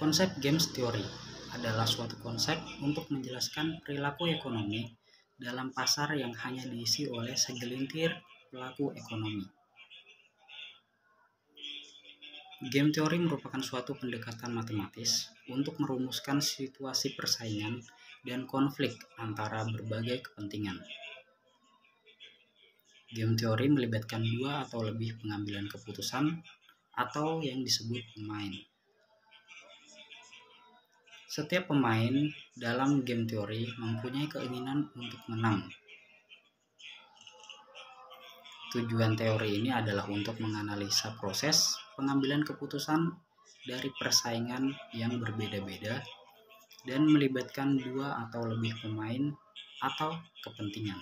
Konsep games theory adalah suatu konsep untuk menjelaskan perilaku ekonomi dalam pasar yang hanya diisi oleh segelintir pelaku ekonomi. Game theory merupakan suatu pendekatan matematis untuk merumuskan situasi persaingan dan konflik antara berbagai kepentingan. Game theory melibatkan dua atau lebih pengambilan keputusan atau yang disebut pemain. Setiap pemain dalam game teori mempunyai keinginan untuk menang. Tujuan teori ini adalah untuk menganalisa proses pengambilan keputusan dari persaingan yang berbeda-beda dan melibatkan dua atau lebih pemain atau kepentingan.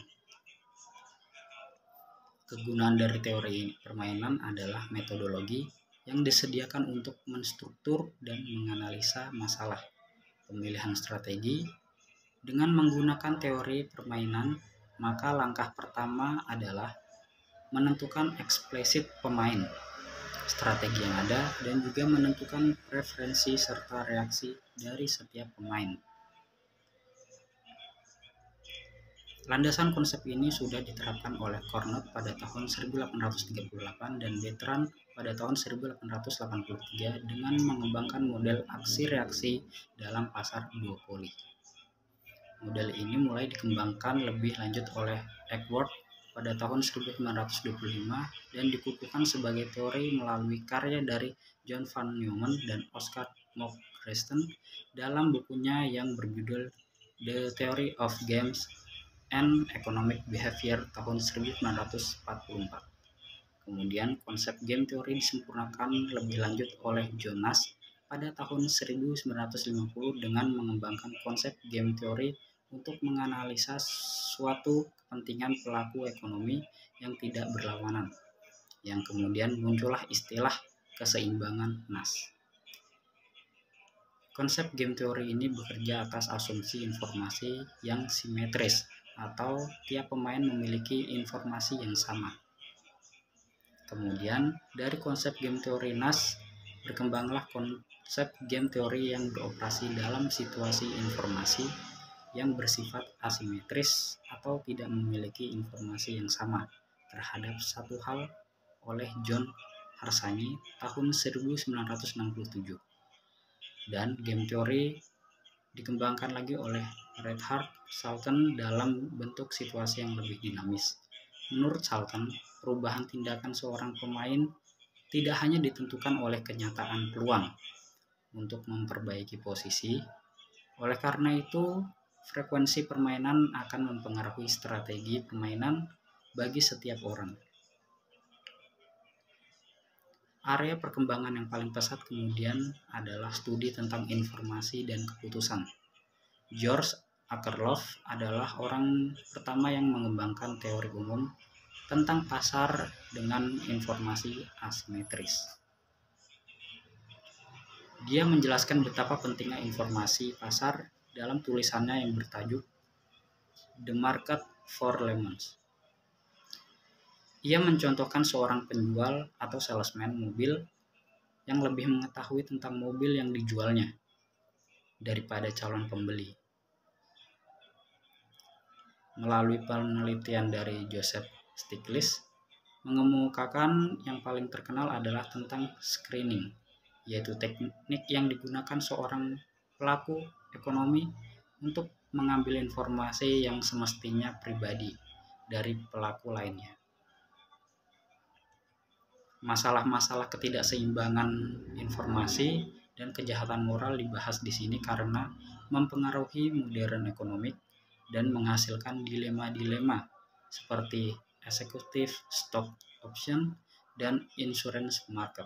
Kegunaan dari teori permainan adalah metodologi yang disediakan untuk menstruktur dan menganalisa masalah pemilihan strategi. Dengan menggunakan teori permainan, maka langkah pertama adalah menentukan eksplisit pemain, strategi yang ada, dan juga menentukan preferensi serta reaksi dari setiap pemain. Landasan konsep ini sudah diterapkan oleh Cornut pada tahun 1838 dan Bertrand pada tahun 1883 dengan mengembangkan model aksi-reaksi dalam pasar duopoli. Model ini mulai dikembangkan lebih lanjut oleh Epworth pada tahun 1925 dan dikukuhkan sebagai teori melalui karya dari John von Neumann dan Oscar Mockreston dalam bukunya yang berjudul The Theory of Games and Economic Behavior tahun 1944. Kemudian konsep game teori disempurnakan lebih lanjut oleh Jonas pada tahun 1950 dengan mengembangkan konsep game teori untuk menganalisa suatu kepentingan pelaku ekonomi yang tidak berlawanan, yang kemudian muncullah istilah keseimbangan Nash. Konsep game teori ini bekerja atas asumsi informasi yang simetris atau tiap pemain memiliki informasi yang sama. Kemudian dari konsep game teori Nash berkembanglah konsep game teori yang beroperasi dalam situasi informasi yang bersifat asimetris atau tidak memiliki informasi yang sama terhadap satu hal oleh John Harsanyi tahun 1967. Dan game teori dikembangkan lagi oleh Reinhard Salton dalam bentuk situasi yang lebih dinamis. Menurut Salton, perubahan tindakan seorang pemain tidak hanya ditentukan oleh kenyataan peluang untuk memperbaiki posisi. Oleh karena itu, frekuensi permainan akan mempengaruhi strategi permainan bagi setiap orang. Area perkembangan yang paling pesat kemudian adalah studi tentang informasi dan keputusan. George Akerlof adalah orang pertama yang mengembangkan teori umum tentang pasar dengan informasi asimetris. Dia menjelaskan betapa pentingnya informasi pasar dalam tulisannya yang bertajuk The Market for Lemons. Ia mencontohkan seorang penjual atau salesman mobil yang lebih mengetahui tentang mobil yang dijualnya daripada calon pembeli. Melalui penelitian dari Joseph Stiglitz, mengemukakan yang paling terkenal adalah tentang screening, yaitu teknik yang digunakan seorang pelaku ekonomi untuk mengambil informasi yang semestinya pribadi dari pelaku lainnya. Masalah-masalah ketidakseimbangan informasi dan kejahatan moral dibahas di sini karena mempengaruhi modern ekonomi dan menghasilkan dilema-dilema seperti executive stock option dan insurance market.